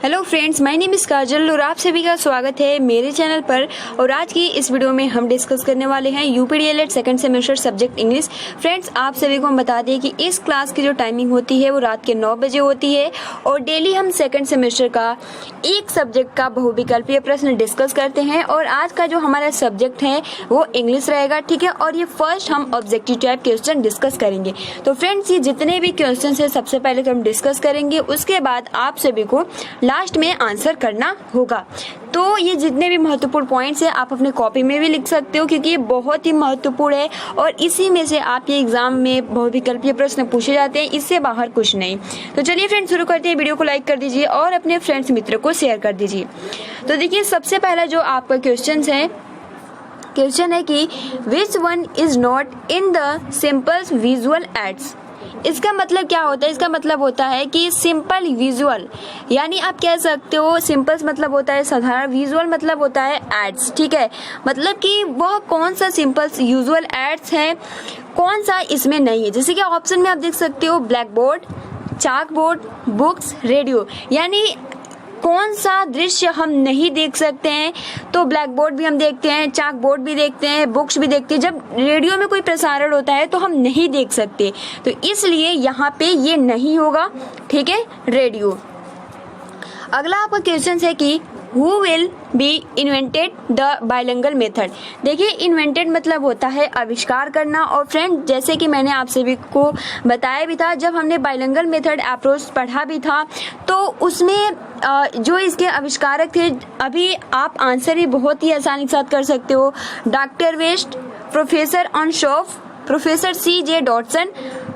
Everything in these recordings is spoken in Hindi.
Hello friends, my name is Kajal और आप सभी का स्वागत है मेरे चैनल पर। और आज की इस वीडियो में हम डिस्कस करने वाले हैं UP DElEd second semester subject English. Friends, आप सभी को हम बता दें कि इस क्लास की जो टाइमिंग होती है वो रात के 9 बजे होती है और डेली हम सेकंड सेमेस्टर का एक सब्जेक्ट का बहुविकल्पीय प्रश्न डिस्कस करते हैं। और आज का जो हमारा सब्जेक्ट है वो इंग्लिश रहेगा, ठीक है। और ये फर्स्ट हम ऑब्जेक्टिव टाइप क्वेश्चन डिस्कस करेंगे। तो फ्रेंड्स, ये जितने भी क्वेश्चन है सबसे पहले तो हम डिस्कस करेंगे, उसके बाद आप सभी को लास्ट में आंसर करना होगा। तो ये जितने भी महत्वपूर्ण पॉइंट्स हैं आप अपने कॉपी में भी लिख सकते हो, क्योंकि ये बहुत ही महत्वपूर्ण है और इसी में से आपके एग्जाम में बहुविकल्पीय प्रश्न पूछे जाते हैं, इससे बाहर कुछ नहीं। तो चलिए फ्रेंड्स, शुरू करते हैं। वीडियो को लाइक कर दीजिए और अपने फ्रेंड्स मित्र को शेयर कर दीजिए। तो देखिए, सबसे पहला जो आपका क्वेश्चन है कि which one is not in the simple visual ads. इसका मतलब क्या होता है? इसका मतलब होता है कि सिंपल विजुअल, यानी आप कह सकते हो सिंपल्स मतलब होता है साधारण, विजुअल मतलब होता है एड्स, ठीक है। मतलब कि वह कौन सा सिंपल्स यूजुअल एड्स है, कौन सा इसमें नहीं है। जैसे कि ऑप्शन में आप देख सकते हो ब्लैक बोर्ड, चाक बोर्ड, बुक्स, रेडियो, यानी कौन सा दृश्य हम नहीं देख सकते हैं। तो ब्लैक बोर्ड भी हम देखते हैं, चाक बोर्ड भी देखते हैं, बुक्स भी देखते हैं। जब रेडियो में कोई प्रसारण होता है तो हम नहीं देख सकते, तो इसलिए यहाँ पे ये नहीं होगा, ठीक है, रेडियो। अगला आपका क्वेश्चन है कि Who will be invented the bilingual method। देखिए, इन्वेंटेड मतलब होता है आविष्कार करना। और फ्रेंड, जैसे कि मैंने आप सभी को बताया भी था, जब हमने बाइलिंगुअल मेथड अप्रोच पढ़ा भी था, तो उसमें जो इसके आविष्कारक थे, अभी आप आंसर भी बहुत ही आसानी के साथ कर सकते हो। डॉक्टर वेस्ट, प्रोफेसर ऑनशॉफ, professor C.J. Dodson,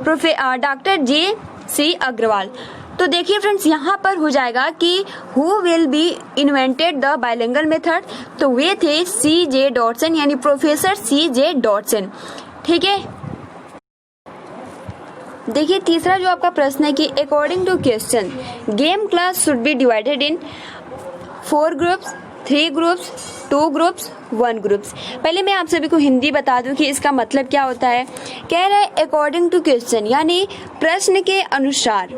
doctor J.C. Agarwal. तो देखिए फ्रेंड्स, यहाँ पर हो जाएगा कि who will be invented the bilingual method, तो वे थे C.J. डॉटसन, यानी प्रोफेसर C.J. डॉटसन, ठीक है। देखिए, तीसरा जो आपका प्रश्न है कि according to question game class should be divided in 4 groups, 3 groups, 2 groups, 1 groups. पहले मैं आप सभी को हिंदी बता दूं कि इसका मतलब क्या होता है। कह रहा है अकॉर्डिंग टू क्वेश्चन, यानी प्रश्न के अनुसार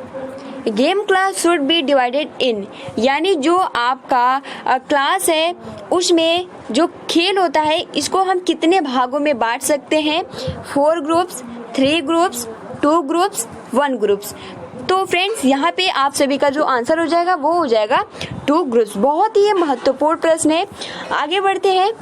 game class should be divided इन, यानी जो आपका क्लास है उसमें जो खेल होता है इसको हम कितने भागों में बांट सकते हैं। 4 ग्रुप्स, 3 ग्रुप्स, 2 ग्रुप्स, 1 ग्रुप्स। तो फ्रेंड्स, यहाँ पे आप सभी का जो आंसर हो जाएगा वो हो जाएगा 2 ग्रुप्स। बहुत ही महत्वपूर्ण प्रश्न है। आगे बढ़ते हैं।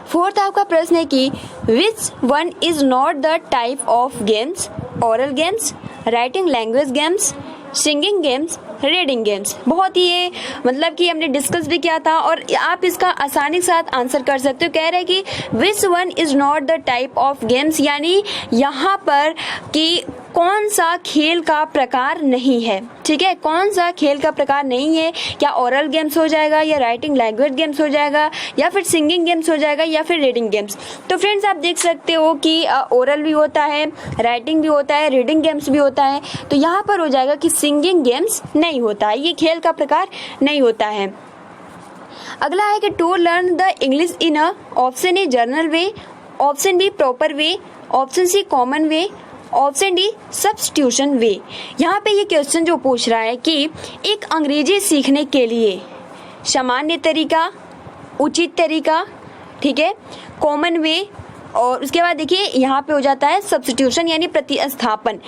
फोर्थ आपका प्रश्न है कि which one is not the type of games, oral games, writing language games, singing games, reading games. बहुत ही ये मतलब कि हमने डिस्कस भी किया था और आप इसका आसानी के साथ आंसर कर सकते हो। कह रहे हैं कि which one is not the type of games, यानी यहाँ पर कि कौन सा खेल का प्रकार नहीं है, ठीक है। कौन सा खेल का प्रकार नहीं है, क्या ओरल गेम्स हो जाएगा, या राइटिंग लैंग्वेज गेम्स हो जाएगा, या फिर सिंगिंग गेम्स हो जाएगा, या फिर रीडिंग गेम्स। तो फ्रेंड्स, आप देख सकते हो कि ओरल भी होता है, राइटिंग भी होता है, रीडिंग गेम्स भी होता है। तो यहाँ पर हो जाएगा कि सिंगिंग गेम्स नहीं होता है, ये खेल का प्रकार नहीं होता है। अगला है कि to learn the English in a, option A general way, option B proper way, option C common way, option D substitution way. यहाँ पे ये क्वेश्चन जो पूछ रहा है कि एक अंग्रेजी सीखने के लिए सामान्य तरीका, उचित तरीका, ठीक है, कॉमन वे, और उसके बाद देखिए यहाँ पे हो जाता है सब्स्टिट्यूशन, यानी प्रतिस्थापन।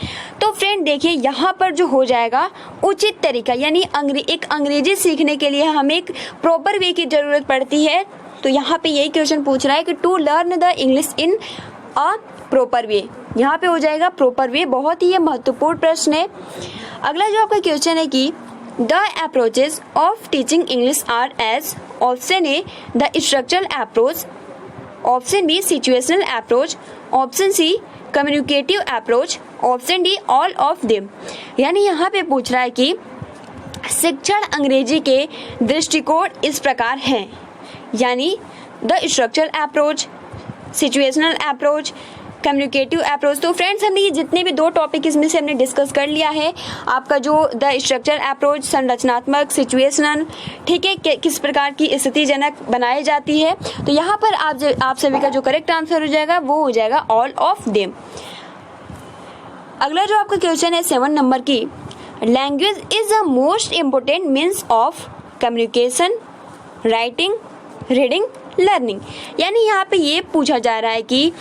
तो फ्रेंड देखिए, यहाँ पर जो हो जाएगा उचित तरीका, यानी एक अंग्रेजी सीखने के लिए हमें एक प्रॉपर वे की जरूरत पड़ती है। तो यहाँ पे यही क्वेश्चन पूछ रहा है कि to learn the English in a proper way, यहाँ पे हो जाएगा प्रॉपर वे। बहुत ही ये महत्वपूर्ण प्रश्न है। अगला जो आपका क्वेश्चन है कि the approaches of teaching English are as, option A the structural approach, option B situational approach, option C communicative approach, option D all of them. यानी यहाँ पे पूछ रहा है कि शिक्षण अंग्रेजी के दृष्टिकोण इस प्रकार हैं, यानी the structural approach, situational approach, communicative approach. तो फ्रेंड्स, हमने ये जितने भी 2 टॉपिक इसमें से हमने डिस्कस कर लिया है। आपका जो द स्ट्रक्चर अप्रोच, संरचनात्मक, सिचुएशनल, ठीक है, किस प्रकार की स्थितिजनक बनाई जाती है। तो यहाँ पर आप सभी का जो करेक्ट आंसर हो जाएगा वो हो जाएगा ऑल ऑफ देम। अगला जो आपका क्वेश्चन है 7 नंबर की, language is the most important means of communication, writing, reading, learning. यानी यहाँ पे ये पूछा जा रहा है कि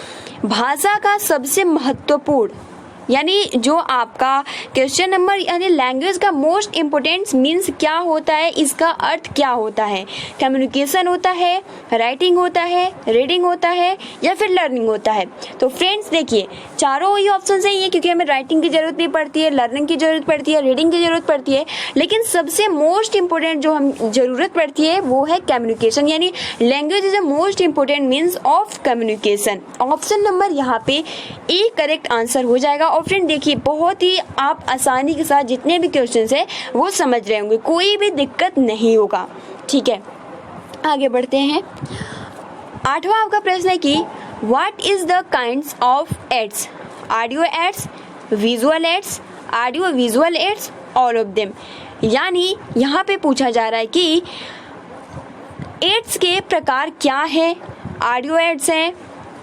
भाषा का सबसे महत्वपूर्ण, यानी जो आपका क्वेश्चन नंबर, यानी लैंग्वेज का मोस्ट इम्पोर्टेंट मीन्स क्या होता है, इसका अर्थ क्या होता है। कम्युनिकेशन होता है, राइटिंग होता है, रीडिंग होता है या फिर लर्निंग होता है। तो फ्रेंड्स देखिए, चारों ही ऑप्शन सही है क्योंकि हमें राइटिंग की जरूरत नहीं पड़ती है, लर्निंग की जरूरत पड़ती है, रीडिंग की जरूरत पड़ती है, लेकिन सबसे मोस्ट इम्पोर्टेंट जो हम जरूरत पड़ती है वो है कम्युनिकेशन। यानी language is the most important means of communication. Option number यहाँ पे ए करेक्ट आंसर हो जाएगा। और फ्रेंड देखिए, बहुत ही आप आसानी के साथ जितने भी क्वेश्चंस है वो समझ रहे होंगे, कोई भी दिक्कत नहीं होगा। ठीक है, आगे बढ़ते हैं। 8वां आपका प्रश्न है कि what is the kinds of aids, audio aids, visual aids, audio visual aids, all of them. यानी यहाँ पे पूछा जा रहा है कि एड्स के प्रकार क्या है, ऑडियो एड्स हैं,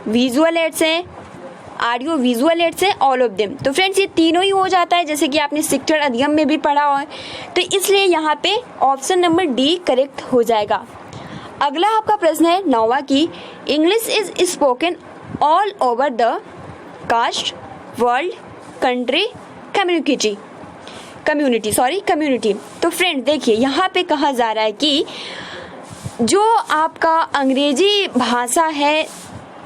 विजुअल एड्स हैं, ऑडियो विजुअल एड्स है, ऑल ऑफ देम। तो फ्रेंड्स ये तीनों ही हो जाता है, जैसे कि आपने शिक्षण अधिगम में भी पढ़ा हुआ है, तो इसलिए यहाँ पे ऑप्शन नंबर डी करेक्ट हो जाएगा। अगला आपका प्रश्न है 9वां की English is spoken all over the caste, world, country, community. तो फ्रेंड देखिए, यहाँ पे कहा जा रहा है कि जो आपका अंग्रेजी भाषा है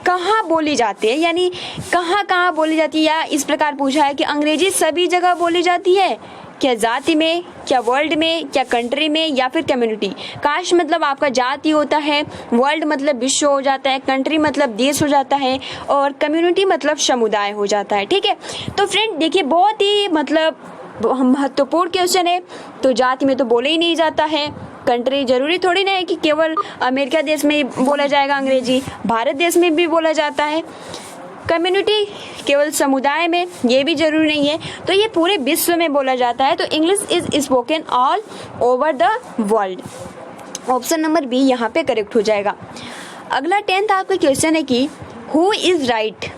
कहाँ बोली जाती है, यानी कहाँ बोली जाती है, या इस प्रकार पूछा है कि अंग्रेजी सभी जगह बोली जाती है क्या, जाति में, क्या वर्ल्ड में, क्या कंट्री में, या फिर कम्युनिटी। कास्ट मतलब आपका जाति होता है, वर्ल्ड मतलब विश्व हो जाता है, कंट्री मतलब देश हो जाता है, और कम्युनिटी मतलब समुदाय हो जाता है। ठीक है, तो फ्रेंड देखिए, बहुत ही मतलब महत्वपूर्ण क्वेश्चन है। तो जाति में तो बोले ही नहीं जाता है, कंट्री जरूरी थोड़ी ना है कि केवल अमेरिका देश में ही बोला जाएगा अंग्रेजी, भारत देश में भी बोला जाता है। कम्युनिटी केवल समुदाय में, ये भी जरूरी नहीं है, तो ये पूरे विश्व में बोला जाता है। तो English is spoken all over the world. Option number B यहाँ पे करेक्ट हो जाएगा। अगला 10th आपका क्वेश्चन है कि who is right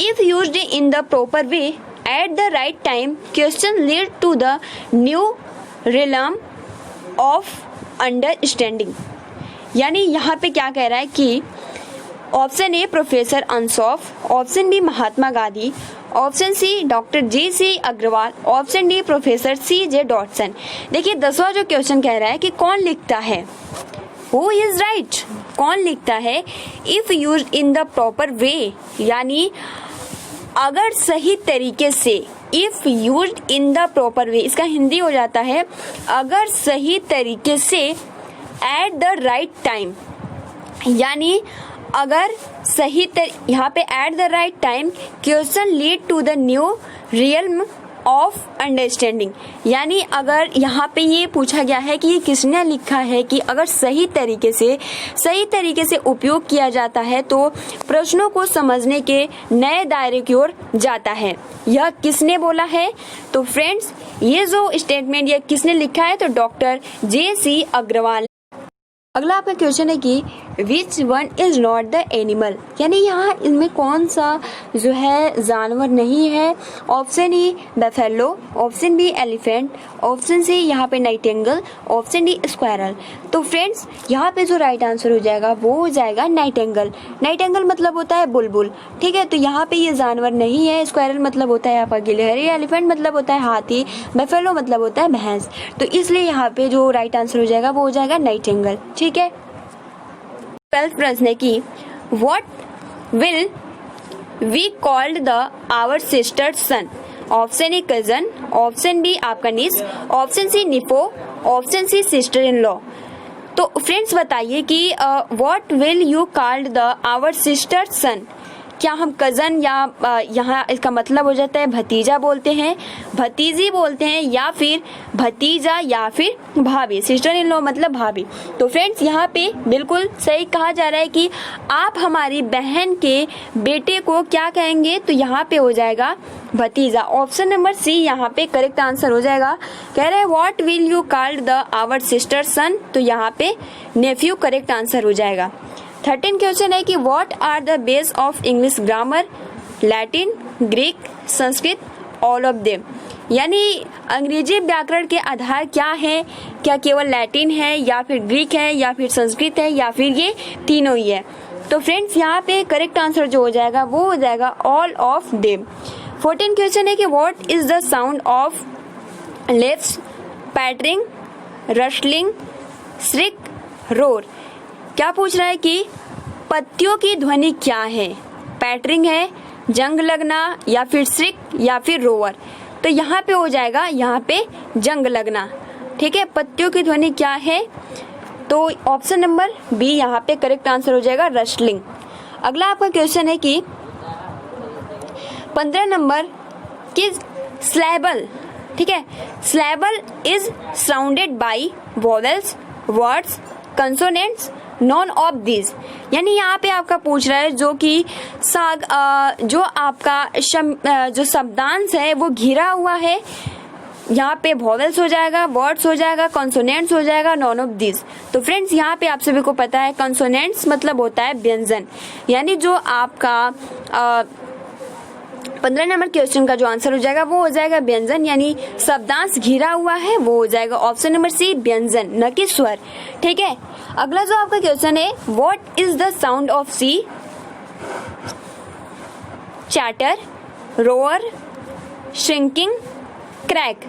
if used in the proper way at the right time, question lead to the new realm of understanding. यानी यहाँ पे क्या कह रहा है कि option A professor Ansoff, option B Mahatma Gandhi, option C doctor J C. Agarwal, option D professor C.J. Dotson. देखिए 10वां जो क्वेश्चन कह रहा है कि कौन लिखता है, हु इज राइट, कौन लिखता है, if used in the proper वे, यानी अगर सही तरीके से, if used in the proper वे, इसका हिंदी हो जाता है अगर सही तरीके से, एट द राइट टाइम, यानी अगर सही यहाँ पे at the right time, question lead to the new realm of understanding. यानी अगर यहाँ पे ये पूछा गया है कि ये किसने लिखा है कि अगर सही तरीके से उपयोग किया जाता है तो प्रश्नों को समझने के नए दायरे की ओर जाता है, यह किसने बोला है। तो फ्रेंड्स ये जो स्टेटमेंट ये किसने लिखा है, तो डॉक्टर जे.सी. अग्रवाल। अगला आपका क्वेश्चन है कि which one is not the animal, यानी यहाँ इनमें कौन सा जो है जानवर नहीं है। Option E buffalo, option B elephant, option C यहाँ पे नाइटिंगेल, ऑप्शन डी स्क्वायरल। तो फ्रेंड्स यहाँ पे जो राइट आंसर हो जाएगा वो हो जाएगा नाइटिंगेल। नाइटिंगेल मतलब होता है बुलबुल। ठीक है, तो यहाँ पे ये जानवर नहीं है। स्क्वायरल मतलब होता है आपका गिलहरी, एलिफेंट मतलब होता है हाथी, बफेलो मतलब होता है भैंस। तो इसलिए यहाँ पे जो राइट आंसर हो जाएगा वो हो जाएगा नाइटिंगेल। ठीक है, 12th प्रश्न है कि what will we called the our sister son. Option A cousin, option B आपका niece, option C nephew, option C sister in law. तो फ्रेंड्स बताइए कि what will you called the our sister son, क्या हम कजन या यहाँ इसका मतलब हो जाता है भतीजा बोलते हैं, भतीजी बोलते हैं, या फिर भतीजा या फिर भाभी, सिस्टर इन लॉ मतलब भाभी। तो फ्रेंड्स यहाँ पे बिल्कुल सही कहा जा रहा है कि आप हमारी बहन के बेटे को क्या कहेंगे, तो यहाँ पे हो जाएगा भतीजा। ऑप्शन नंबर सी यहाँ पे करेक्ट आंसर हो जाएगा। कह रहे हैं what will you called the our sister son, तो यहाँ पे नेफ्यू करेक्ट आंसर हो जाएगा। 13 क्वेश्चन है कि what are the base of English grammar, Latin, Greek, Sanskrit, all of them. यानी अंग्रेजी व्याकरण के आधार क्या है, क्या केवल लैटिन है या फिर ग्रीक है या फिर संस्कृत है या फिर ये तीनों ही है। तो फ्रेंड्स यहाँ पे करेक्ट आंसर जो हो जाएगा वो हो जाएगा ऑल ऑफ देम। 14 क्वेश्चन है कि what is the sound of lips, pattering, rustling, shriek, roar. क्या पूछ रहा है कि पत्तियों की ध्वनि क्या है, पैटरिंग है, जंग लगना या फिर श्रिक या फिर रोवर। तो यहाँ पे हो जाएगा यहाँ पे जंग लगना। ठीक है, पत्तियों की ध्वनि क्या है, तो ऑप्शन नंबर बी यहाँ पे करेक्ट आंसर हो जाएगा रशलिंग। अगला आपका क्वेश्चन है कि 15 नंबर कि स्लैबल, ठीक है, syllable is sounded by vowels, words, consonants, none of this. यानी यहाँ पे आपका पूछ रहा है जो कि जो आपका जो शब्दांश है वो घिरा हुआ है, यहाँ पे वोवेल्स हो जाएगा, वर्ड्स हो जाएगा, कंसोनेंट्स हो जाएगा, नॉन ऑफ दिस। तो फ्रेंड्स यहाँ पे आप सभी को पता है कंसोनेंट्स मतलब होता है व्यंजन, यानी जो आपका 15 नंबर क्वेश्चन का जो आंसर हो जाएगा वो हो जाएगा व्यंजन, यानी शब्दांश घिरा हुआ है वो हो जाएगा ऑप्शन नंबर सी व्यंजन, न कि स्वर। ठीक है, अगला जो आपका क्वेश्चन है what is the sound of C, chatter, roar, shrinking, crack.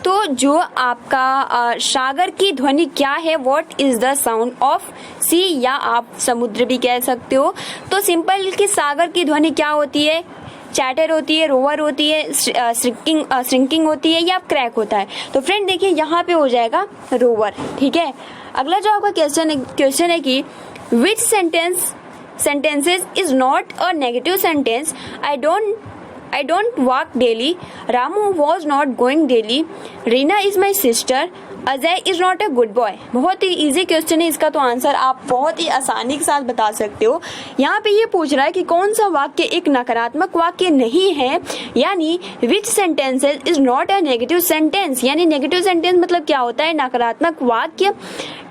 तो जो आपका सागर की ध्वनि क्या है, what is the sound of sea, या आप समुद्र भी कह सकते हो। तो सिंपल कि सागर की ध्वनि क्या होती है, चैटर होती है, रोवर होती है, श्रिंकिंग होती है या क्रैक होता है। तो फ्रेंड देखिए यहाँ पे हो जाएगा रोवर। ठीक है, अगला जो आपका क्वेश्चन है कि विच sentences is not a negative sentence, I don't walk daily, Ramu was not going daily, Reena is my sister, Ajay is not a good boy. बहुत ही इजी क्वेश्चन है, इसका तो आंसर आप बहुत ही आसानी के साथ बता सकते हो। यहाँ पे ये पूछ रहा है कि कौन सा वाक्य एक नकारात्मक वाक्य नहीं है, यानी which sentences is not a negative sentence. यानी नेगेटिव सेंटेंस मतलब क्या होता है, नकारात्मक वाक्य।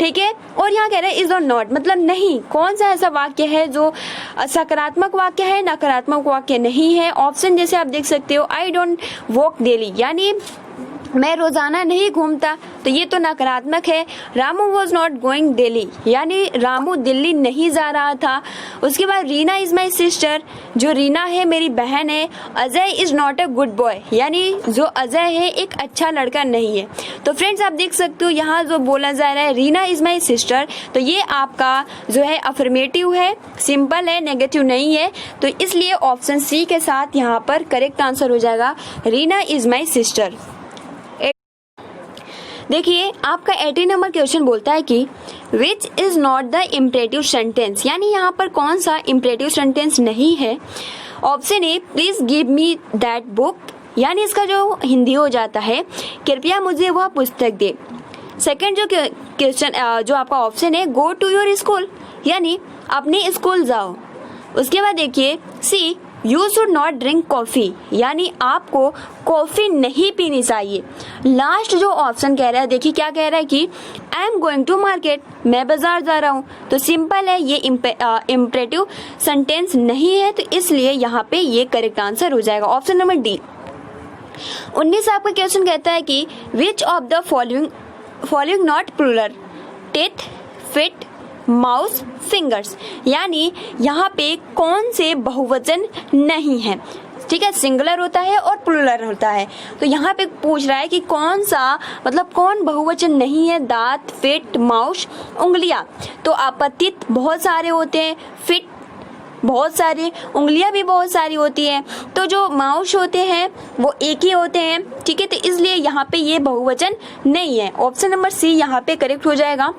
ठीक है, और यहाँ कह रहे हैं इज और नॉट मतलब नहीं, कौन सा ऐसा वाक्य है जो सकारात्मक वाक्य है, नकारात्मक वाक्य नहीं है। ऑप्शन जैसे आप देख सकते हो, आई डोंट वॉक डेली, यानी मैं रोजाना नहीं घूमता, तो ये तो नकारात्मक है। Ramu was not going Delhi, यानी रामू दिल्ली नहीं जा रहा था। उसके बाद रीना इज माई सिस्टर, जो रीना है मेरी बहन है। Ajay is not a good boy, यानी जो अजय है एक अच्छा लड़का नहीं है। तो फ्रेंड्स आप देख सकते हो यहाँ जो बोला जा रहा है रीना इज माई सिस्टर, तो ये आपका जो है अफर्मेटिव है, सिंपल है, नेगेटिव नहीं है। तो इसलिए ऑप्शन सी के साथ यहाँ पर करेक्ट आंसर हो जाएगा रीना इज माई सिस्टर। देखिए आपका 18 नंबर क्वेश्चन बोलता है कि which is not the imperative sentence, यानी यहाँ पर कौन सा इम्परेटिव सेंटेंस नहीं है। Option A please give me that book, यानी इसका जो हिंदी हो जाता है कृपया मुझे वह पुस्तक दे। सेकंड जो क्वेश्चन जो आपका ऑप्शन है गो टू योर स्कूल, यानी अपने स्कूल जाओ। उसके बाद देखिए see you should not drink coffee, यानी आपको कॉफी नहीं पीनी चाहिए। लास्ट जो ऑप्शन कह रहा है, देखिए क्या कह रहा है कि I am going to market, मैं बाजार जा रहा हूँ। तो सिंपल है, ये इम्परेटिव सेंटेंस नहीं है, तो इसलिए यहाँ पे ये करेक्ट आंसर हो जाएगा ऑप्शन नंबर डी। 19 आपका क्वेश्चन कहता है कि which of the following not plural, teeth, feet, mouse, fingers, यानी यहाँ पे कौन से बहुवचन नहीं है। ठीक है, सिंगुलर होता है और प्लूरल होता है। तो यहाँ पे पूछ रहा है कि कौन सा मतलब कौन बहुवचन नहीं है, दांत, फिट, माउस, उंगलियां। तो आपतित बहुत सारे होते हैं, फिट बहुत सारे, उंगलियां भी बहुत सारी होती है। तो जो माउस होते हैं वो एक ही होते हैं। ठीक है, तो इसलिए यहाँ पे ये बहुवचन नहीं है। ऑप्शन नंबर सी यहाँ पे करेक्ट हो जाएगा।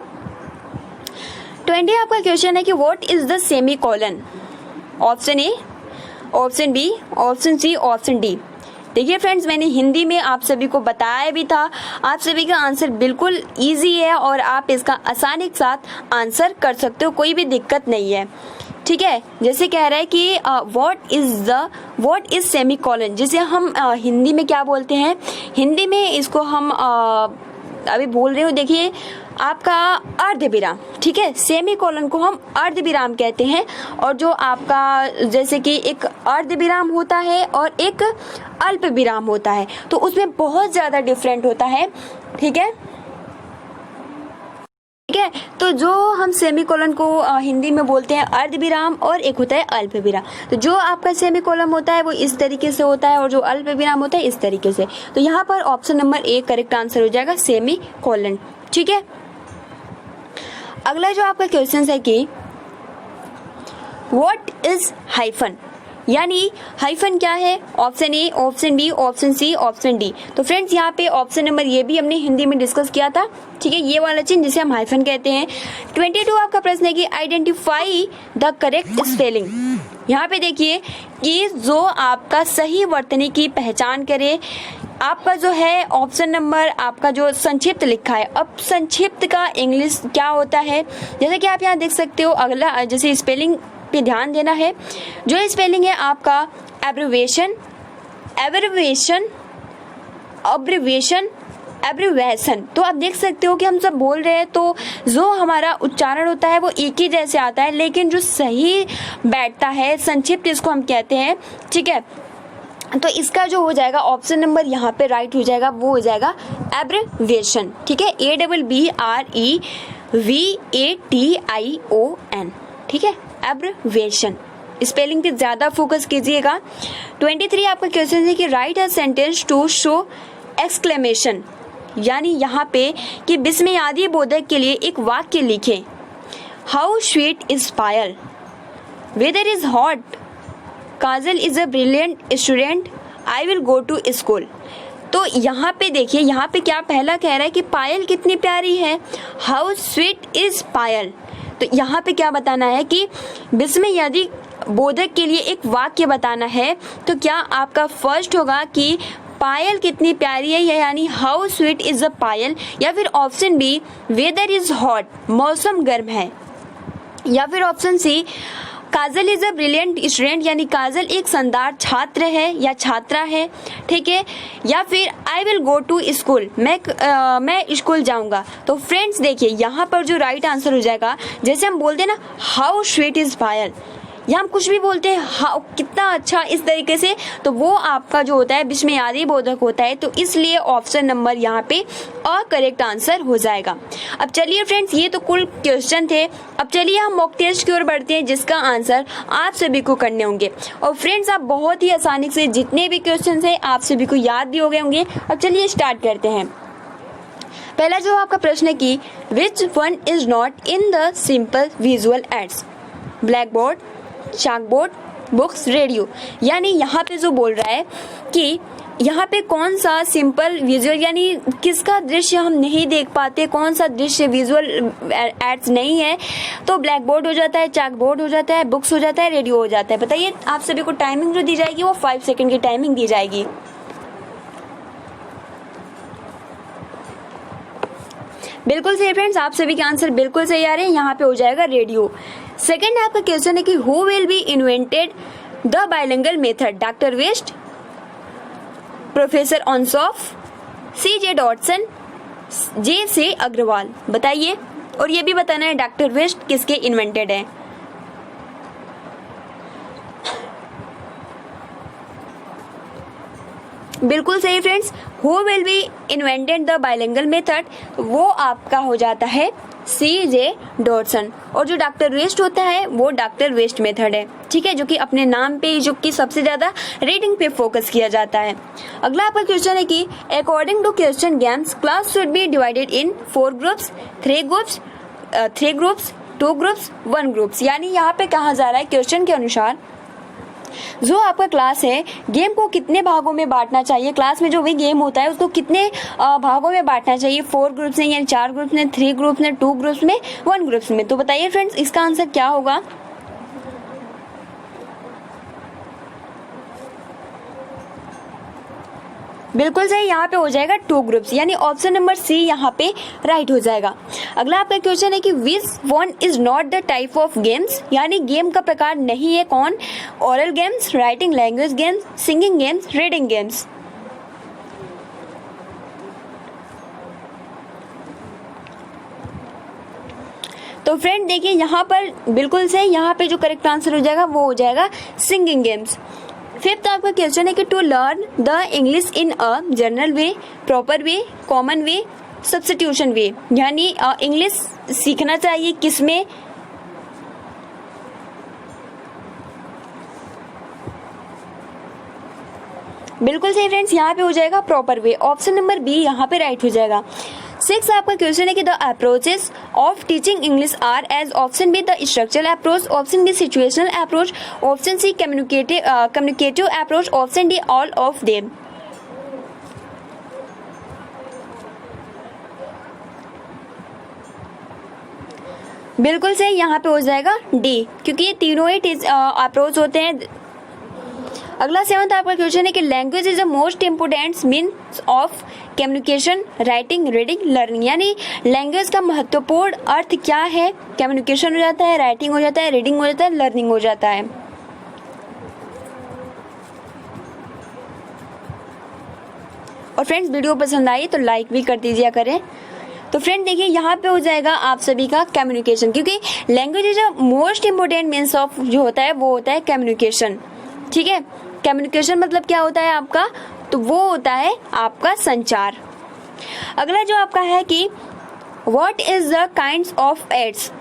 20 आपका क्वेश्चन है कि what is the semicolon. Option A, option B, option C, option D. देखिए फ्रेंड्स, मैंने हिंदी में आप सभी को बताया भी था, आप सभी का आंसर बिल्कुल इजी है और आप इसका आसानी के साथ आंसर कर सकते हो, कोई भी दिक्कत नहीं है। ठीक है, जैसे कह रहा है कि व्हाट इज सेमी कॉलन, जिसे हम हिंदी में क्या बोलते हैं, हिंदी में इसको हम अभी बोल रही हूँ, देखिए आपका अर्धविराम, ठीक है, सेमी कोलन को हम अर्धविराम कहते हैं। और जो आपका जैसे कि एक अर्धविराम होता है और एक अल्प विराम होता है, तो उसमें बहुत ज़्यादा डिफरेंट होता है, ठीक है। ठीक है, तो जो हम सेमीकोलन को हिंदी में बोलते हैं अर्धविराम और एक होता है अल्प विराम। तो जो आपका सेमीकोलन होता है वो इस तरीके से होता है और जो अल्प विराम होता है इस तरीके से। तो यहाँ पर option number A correct answer हो जाएगा, सेमीकोलन, ठीक है। अगला जो आपका क्वेश्चन है कि व्हाट इज हाइफन, यानी हाइफन क्या है, option A, option B, option C, option D. तो फ्रेंड्स यहाँ पे ऑप्शन नंबर ये भी हमने हिंदी में डिस्कस किया था, ठीक है, ये वाला चीज जिसे हम हाइफन कहते हैं। 22 आपका प्रश्न है कि आइडेंटिफाई द करेक्ट स्पेलिंग। यहाँ पे देखिए कि जो आपका सही वर्तनी की पहचान करे, आपका जो है ऑप्शन नंबर आपका जो संक्षिप्त लिखा है। अब संक्षिप्त का इंग्लिश क्या होता है, जैसे कि आप यहाँ देख सकते हो, अगला जैसे स्पेलिंग पे ध्यान देना है। जो स्पेलिंग है आपका एब्रिविएशन, एब्रिविएशन, अब्रिविएशन, एब्रिविएशन। तो आप देख सकते हो कि हम सब बोल रहे हैं तो जो हमारा उच्चारण होता है वो एक ही जैसे आता है, लेकिन जो सही बैठता है संक्षिप्त इसको हम कहते हैं, ठीक है। तो इसका जो हो जाएगा ऑप्शन नंबर यहाँ पे राइट हो जाएगा, वो हो जाएगा एब्रिविएशन, ठीक है, ABBREVATION, ठीक है, एब्रिविएशन। स्पेलिंग पे ज्यादा फोकस कीजिएगा। 23 आपका क्वेश्चन है कि write a sentence to show exclamation, यानी यहाँ पे कि विस्मयादि बोधक के लिए एक वाक्य लिखें। How sweet is Payal, weather is hot, Kajal is a brilliant student, I will go to school. तो यहाँ पे देखिए, यहाँ पे क्या पहला कह रहा है कि पायल कितनी प्यारी है, हाउ स्वीट इज पायल। तो यहाँ पे क्या बताना है कि विस्मयादि बोधक के लिए एक वाक्य बताना है। तो क्या आपका फर्स्ट होगा कि पायल कितनी प्यारी है, यानी how sweet is a Payal, या फिर option B weather is hot, मौसम गर्म है, या फिर option C Kajal is a brilliant student, यानी काजल एक शानदार छात्र है या छात्रा है, ठीक है, या फिर I will go to school, मैं स्कूल जाऊंगा। तो फ्रेंड्स देखिए यहाँ पर जो राइट आंसर हो जाएगा, जैसे हम बोलते हैं ना हाउ स्वीट इज पायल, या हम कुछ भी बोलते हैं हाउ, कितना अच्छा, इस तरीके से, तो वो आपका जो होता है विस्मयादि बोधक होता है। तो इसलिए ऑप्शन नंबर यहाँ पे करेक्ट आंसर हो जाएगा। अब चलिए फ्रेंड्स, ये तो कुल क्वेश्चन थे। अब चलिए हम मॉक टेस्ट की ओर बढ़ते हैं, जिसका आंसर आप सभी को करने होंगे। और फ्रेंड्स आप बहुत ही आसानी से जितने भी क्वेश्चन है आप सभी को याद भी हो गए होंगे। अब चलिए स्टार्ट करते हैं। पहला जो आपका प्रश्न है कि which one is not in the simple visual aids, black board, chalkboard, books, radio. यानी यहाँ पे जो बोल रहा है कि यहाँ पे कौन सा सिंपल विजुअल, यानी किसका दृश्य हम नहीं देख पाते, कौन सा दृश्य विजुअल एड्स नहीं है। तो ब्लैक बोर्ड हो जाता है, चाक बोर्ड हो जाता है, बुक्स हो जाता है, रेडियो हो जाता है। बताइए, आप सभी को टाइमिंग जो दी जाएगी वो 5 सेकंड की टाइमिंग दी जाएगी। बिल्कुल सही फ्रेंड्स, आप सभी के आंसर बिल्कुल सही आ रहे हैं। यहाँ पे हो जाएगा रेडियो। सेकंड आपका क्वेश्चन है कि who will be invented the bilingual method, doctor West, professor Ansoff, CJ Dotson, J.C. Agarwal. बताइए, और ये भी बताना है डॉक्टर वेस्ट किसके इन्वेंटेड है। बिल्कुल सही friends, who will be invented the bilingual method, वो आपका हो जाता है CJ डॉटसन। और जो डॉक्टर वेस्ट होता है वो डॉक्टर वेस्ट मेथड है, ठीक है, जो कि अपने नाम पे, जो कि सबसे ज्यादा रीडिंग पे फोकस किया जाता है। अगला आपका क्वेश्चन है कि according to question games class should be divided in 4 groups, 3 groups, 2 groups, 1 groups. यानी यहाँ पे कहा जा रहा है क्वेश्चन के अनुसार जो आपका क्लास है गेम को कितने भागों में बांटना चाहिए, क्लास में जो भी गेम होता है उसको कितने भागों में बांटना चाहिए, 4 ग्रुप्स में, यानी 4 ग्रुप्स में, 3 ग्रुप्स में, 2 ग्रुप्स में, 1 ग्रुप्स में। तो बताइए फ्रेंड्स इसका आंसर क्या होगा। बिल्कुल सही, यहाँ पे हो जाएगा 2 ग्रुप्स, यानी ऑप्शन नंबर सी यहाँ पे राइट हो जाएगा। अगला आपका क्वेश्चन है कि which one is not the type of games, यानी गेम का प्रकार नहीं है कौन, oral games, writing language games, singing games, reading games. तो फ्रेंड देखिए यहाँ पर बिल्कुल से यहाँ पे जो करेक्ट आंसर हो जाएगा वो हो जाएगा सिंगिंग गेम्स। फिफ्थ आपका क्वेश्चन है कि to learn the English in a general way, proper way, common way, substitution way, यानी इंग्लिश सीखना चाहिए किसमें, बिल्कुल सही फ्रेंड्स, यहाँ पे हो जाएगा proper way, option number B यहाँ पे राइट हो जाएगा। सिक्स आपका क्वेश्चन है कि the approaches of teaching English are as, option B the structural approach, option B situational approach, option C communicative approach, option D all of them. बिल्कुल सही, यहाँ पे हो जाएगा डी, क्योंकि ये तीनों ही अप्रोच होते हैं। अगला सेवंथ आपका क्वेश्चन है कि language is the most important means of communication, writing, reading, learning, यानी लैंग्वेज का महत्वपूर्ण अर्थ क्या है। कम्युनिकेशन हो जाता है, राइटिंग हो जाता है, रीडिंग हो जाता है, लर्निंग हो जाता है। और फ्रेंड्स वीडियो पसंद आई तो लाइक भी कर दीजिए करें। तो फ्रेंड देखिए यहाँ पे हो जाएगा आप सभी का कम्युनिकेशन, क्योंकि language is the most important means of जो होता है वो होता है कम्युनिकेशन। ठीक है, कम्युनिकेशन मतलब क्या होता है आपका, तो वो होता है आपका संचार। अगला जो आपका है कि what is the kinds of aids,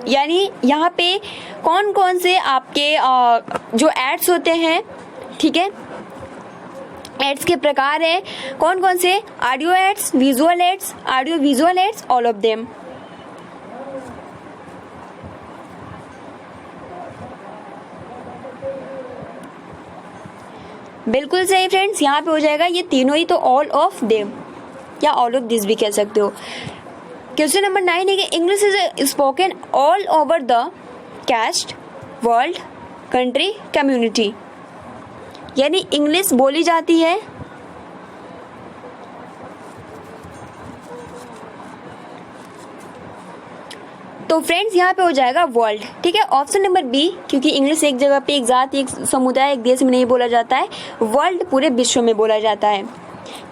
यानी यहाँ पे कौन कौन से आपके जो एड्स होते हैं, ठीक है, एड्स के प्रकार हैं कौन कौन से, audio aids, visual aids, audio visual aids, all of them. बिल्कुल सही फ्रेंड्स, यहाँ पे हो जाएगा ये तीनों ही, तो ऑल ऑफ देम या ऑल ऑफ दिस भी कह सकते हो। क्वेश्चन नंबर 9 है कि English is spoken all over the caste, world, country, community, यानी इंग्लिश बोली जाती है तो फ्रेंड्स यहाँ पे हो जाएगा वर्ल्ड। ठीक है, ऑप्शन नंबर बी, क्योंकि इंग्लिश एक जगह पे, एक जात, एक समुदाय, एक देश में नहीं बोला जाता है, वर्ल्ड पूरे विश्व में बोला जाता है।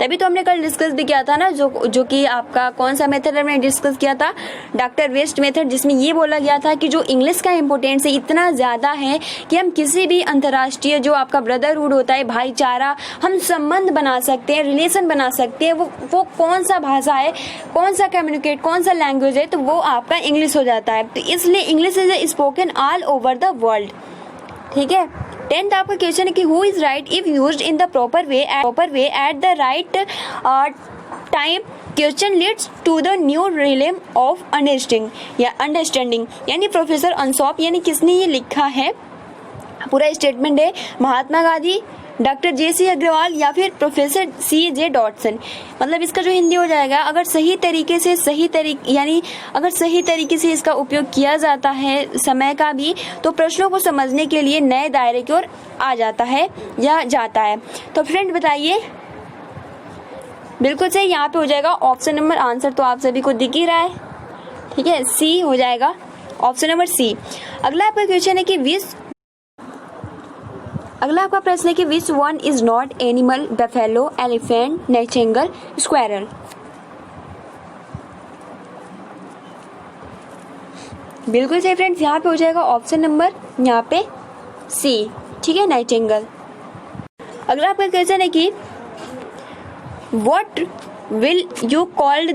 तभी तो हमने कल डिस्कस भी किया था ना, जो कि आपका कौन सा मेथड हमने डिस्कस किया था, डॉक्टर वेस्ट मेथड, जिसमें ये बोला गया था कि जो इंग्लिश का इम्पोर्टेंस है इतना ज़्यादा है कि हम किसी भी अंतर्राष्ट्रीय जो आपका ब्रदरहुड होता है, भाईचारा, हम संबंध बना सकते हैं, रिलेशन बना सकते हैं, वो कौन सा भाषा है, कौन सा कम्युनिकेट, कौन सा लैंग्वेज है, तो वो आपका इंग्लिश हो जाता है। तो इसलिए English is spoken all over the world. ठीक है, 10th आपका क्वेश्चन है कि who is right if used in the proper way at the right time, question leads to the new realm of understanding, यानी प्रोफेसर अनसॉप, यानी किसने ये लिखा है, पूरा स्टेटमेंट है, महात्मा गांधी, डॉक्टर जे.सी. अग्रवाल या फिर प्रोफेसर C.J. डॉटसन। मतलब इसका जो हिंदी हो जाएगा, अगर सही तरीके से अगर सही तरीके से इसका उपयोग किया जाता है समय का भी, तो प्रश्नों को समझने के लिए नए दायरे की ओर आ जाता है या जाता है। तो फ्रेंड बताइए, बिल्कुल सही, यहाँ पे हो जाएगा ऑप्शन नंबर, आंसर तो आप सभी को दिख ही रहा है। ठीक है, सी हो जाएगा, ऑप्शन नंबर सी। अगला आपका क्वेश्चन है कि अगला आपका प्रश्न है कि which one is not animal, buffalo, elephant, Nightingale, squirrel. बिल्कुल सही फ्रेंड्स, यहाँ पे हो जाएगा ऑप्शन नंबर यहाँ पे सी। ठीक है, नाइटिंगेल। अगला आपका क्वेश्चन है कि what will you call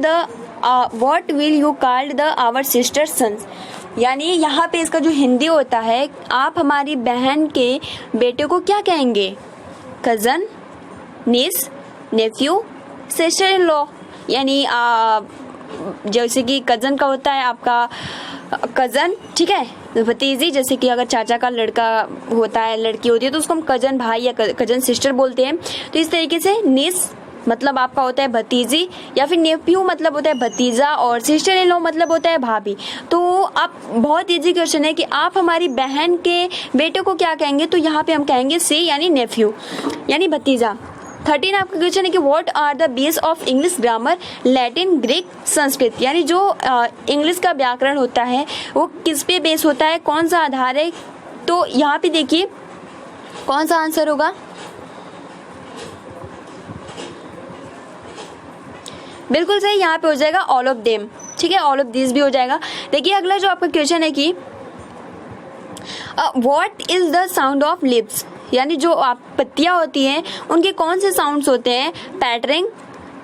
the our sister sons, यानी यहाँ पे इसका जो हिंदी होता है, आप हमारी बहन के बेटे को क्या कहेंगे, cousin, niece, nephew, sister in law, यानी जैसे कि कज़न का होता है आपका कज़न, ठीक है, भतीजी, जैसे कि अगर चाचा का लड़का होता है, लड़की होती है, तो उसको हम कज़न भाई या कज़न सिस्टर बोलते हैं। तो इस तरीके से नीस मतलब आपका होता है भतीजी, या फिर नेफ्यू मतलब होता है भतीजा, और सिस्टर इन लॉ मतलब होता है भाभी। तो आप बहुत इजी क्वेश्चन है कि आप हमारी बहन के बेटे को क्या कहेंगे, तो यहाँ पे हम कहेंगे सी, यानी नेफ्यू, यानी भतीजा। 13 आपका क्वेश्चन है कि what are the base of English grammar, Latin, Greek, Sanskrit, यानी जो इंग्लिश का व्याकरण होता है वो किस पे बेस होता है, कौन सा आधार है। तो यहाँ पे देखिए कौन सा आंसर होगा, बिल्कुल सही, यहाँ पे हो जाएगा ऑल ऑफ देम। ठीक है, ऑल ऑफ दिस भी हो जाएगा। देखिए अगला जो आपका क्वेश्चन है कि what is the sound of lips, यानी जो आप पत्तियां होती हैं उनके कौन से साउंड्स होते हैं? Pattering,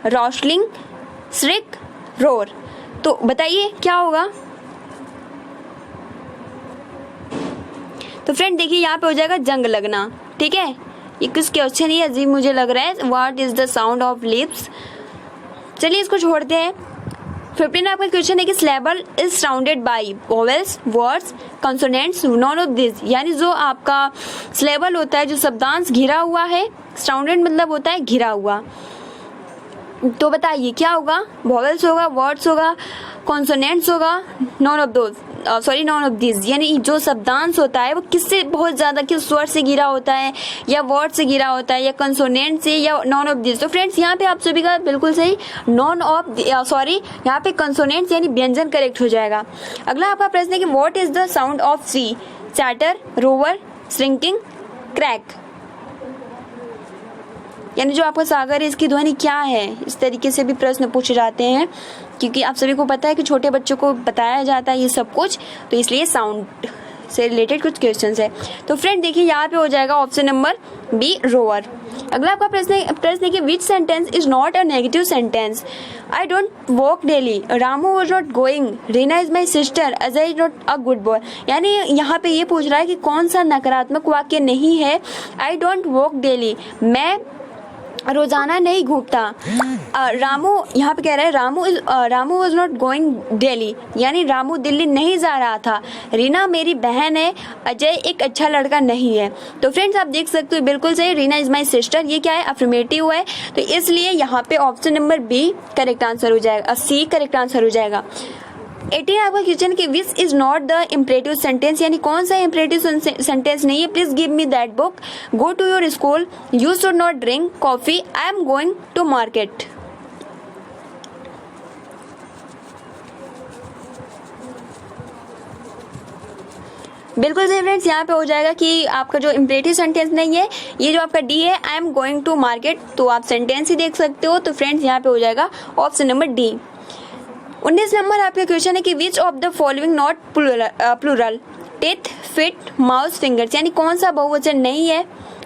rustling, shriek, roar. तो बताइए क्या होगा? तो फ्रेंड देखिए यहाँ पे हो जाएगा जंग लगना। ठीक है, ये किस क्वेश्चन ही अजीब मुझे लग रहा है। What is the sound of lips. चलिए इसको छोड़ते हैं। 15 आपका क्वेश्चन है कि syllable is surrounded by vowels, words, consonants, none of this, यानी जो आपका सिलेबल होता है, जो शब्दांश घिरा हुआ है, सराउंडेड मतलब होता है घिरा हुआ। तो बताइए क्या होगा? वोवेल्स होगा, वर्ड्स होगा, कॉन्सोनेंट्स होगा, नॉन ऑफ दिस, यानी जो शब्दांश होता है वो किससे बहुत ज्यादा, किस स्वर से घिरा होता है, या वर्ड से घिरा होता है, या कंसोनेंट से, या नॉन ऑफ दिस। तो फ्रेंड्स यहाँ पे आप सभी का बिल्कुल सही यहाँ पे कंसोनेंट्स यानी व्यंजन करेक्ट हो जाएगा। अगला आपका प्रश्न है कि what is the sound of C, chatter, rover, shrinking, crack, यानी जो आपका सागर है इसकी ध्वनि क्या है? इस तरीके से भी प्रश्न पूछे जाते हैं, क्योंकि आप सभी को पता है कि छोटे बच्चों को बताया जाता है ये सब कुछ, तो इसलिए साउंड से रिलेटेड कुछ क्वेश्चंस है। तो फ्रेंड देखिए यहाँ पे हो जाएगा ऑप्शन नंबर बी, रोवर। अगला आपका प्रश्न है कि विच sentence is not a negative sentence? I don't walk daily, Ramu was not going, Reena is my sister, Ajay is not a good boy. यानी यहाँ पे ये पूछ रहा है कि कौन सा नकारात्मक वाक्य नहीं है? आई डोंट वॉक डेली, मैं रोजाना नहीं घूमता। रामू यहाँ पे कह रहा है Ramu was not going Delhi, यानी रामू दिल्ली नहीं जा रहा था। रीना मेरी बहन है, अजय एक अच्छा लड़का नहीं है। तो फ्रेंड्स आप देख सकते हो बिल्कुल सही, रीना इज माई सिस्टर, ये क्या है? अफर्मेटिव है, तो इसलिए यहाँ पे option number B correct answer हो जाएगा, सी करेक्ट आंसर हो जाएगा। 18 आपका क्वेश्चन कि which is not the imperative sentence, यानी कौन सा इम्परेटिव सेंटेंस नहीं है? Please give me that book, go to your school, you should not drink coffee, I am going to market. बिल्कुल सही फ्रेंड्स, यहाँ पे हो जाएगा कि आपका जो इम्परेटिव सेंटेंस नहीं है, ये जो आपका डी है, I am going to market, तो आप सेंटेंस ही देख सकते हो। तो फ्रेंड्स यहाँ पे हो जाएगा ऑप्शन नंबर डी। 19 नंबर आपका क्वेश्चन है कि which of the following not plural? Teeth, feet, mouse, fingers, यानी कौन सा बहुवचन नहीं है?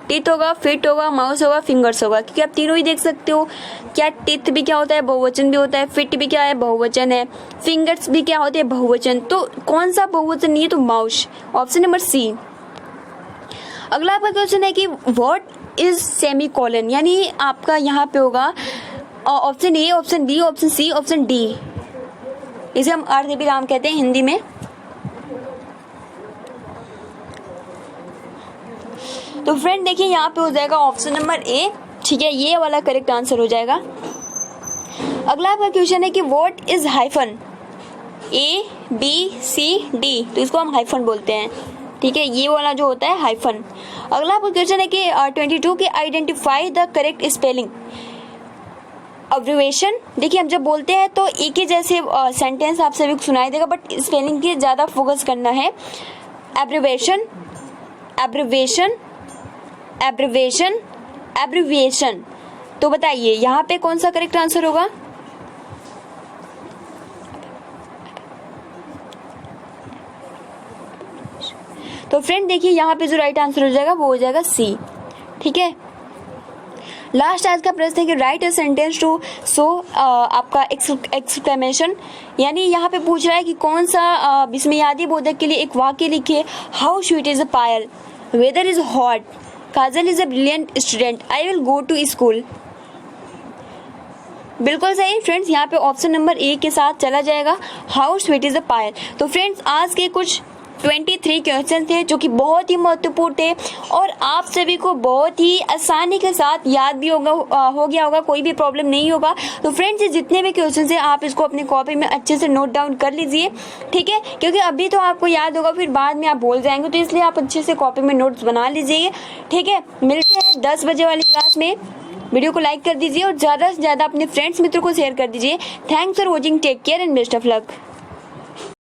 टिथ होगा, फिट होगा, माउस होगा, फिंगर्स होगा, क्योंकि आप तीनों ही देख सकते हो। क्या टिथ भी क्या होता है? बहुवचन भी होता है। फिट भी क्या है? बहुवचन है। फिंगर्स भी क्या होते हैं? बहुवचन। तो कौन सा बहुवचन नहीं है? तो माउस, ऑप्शन नंबर सी। अगला आपका क्वेश्चन है कि व्हाट इज सेमीकोलन, यानी आपका यहाँ पे होगा option A, option B, option C, option D. इसे हम अर्धविराम कहते हैं हिंदी में। तो फ्रेंड देखिए यहाँ पे हो जाएगा ऑप्शन नंबर ए। ठीक है, ये वाला करेक्ट आंसर हो जाएगा। अगला आपका क्वेश्चन है कि what is hyphen? A, B, C, D, तो इसको हम हाइफन बोलते हैं। ठीक है, ये वाला जो होता है हाइफन। अगला आपका क्वेश्चन है कि 22 की identify the correct spelling. Abbreviation, देखिए हम जब बोलते हैं तो एक ही जैसे सेंटेंस आप सभी को सुनाई देगा, बट स्पेलिंग की ज़्यादा फोकस करना है। Abbreviation, abbreviation, abbreviation, abbreviation. तो बताइए यहाँ पे कौन सा करेक्ट आंसर होगा? तो फ्रेंड देखिए यहाँ पे जो राइट आंसर हो जाएगा वो हो जाएगा सी। ठीक है, लास्ट आज का प्रश्न है कि write a sentence to show आपका एक्सक्लेमेशन, यानी यहाँ पे पूछ रहा है कि कौन सा विस्मयादि बोधक के लिए एक वाक्य लिखे। How sweet is a Payal, weather is hot, Kajal is a brilliant student, I will go to school. बिल्कुल सही फ्रेंड्स, यहाँ पे ऑप्शन नंबर ए के साथ चला जाएगा, हाउ स्वीट इज अ पायल। तो फ्रेंड्स आज के कुछ 23 क्वेश्चन थे जो कि बहुत ही महत्वपूर्ण थे और आप सभी को बहुत ही आसानी के साथ याद भी हो गया होगा, कोई भी प्रॉब्लम नहीं होगा। तो फ्रेंड्स जितने भी क्वेश्चन हैं आप इसको अपनी कॉपी में अच्छे से नोट डाउन कर लीजिए। ठीक है, क्योंकि अभी तो आपको याद होगा, फिर बाद में आप भूल जाएंगे, तो इसलिए आप अच्छे से कॉपी में नोट्स बना लीजिए। ठीक है, मिलते हैं 10 बजे वाली क्लास में। वीडियो को लाइक कर दीजिए और ज़्यादा से ज़्यादा अपने फ्रेंड्स मित्रों को शेयर कर दीजिए। Thanks for watching, take care and best of luck.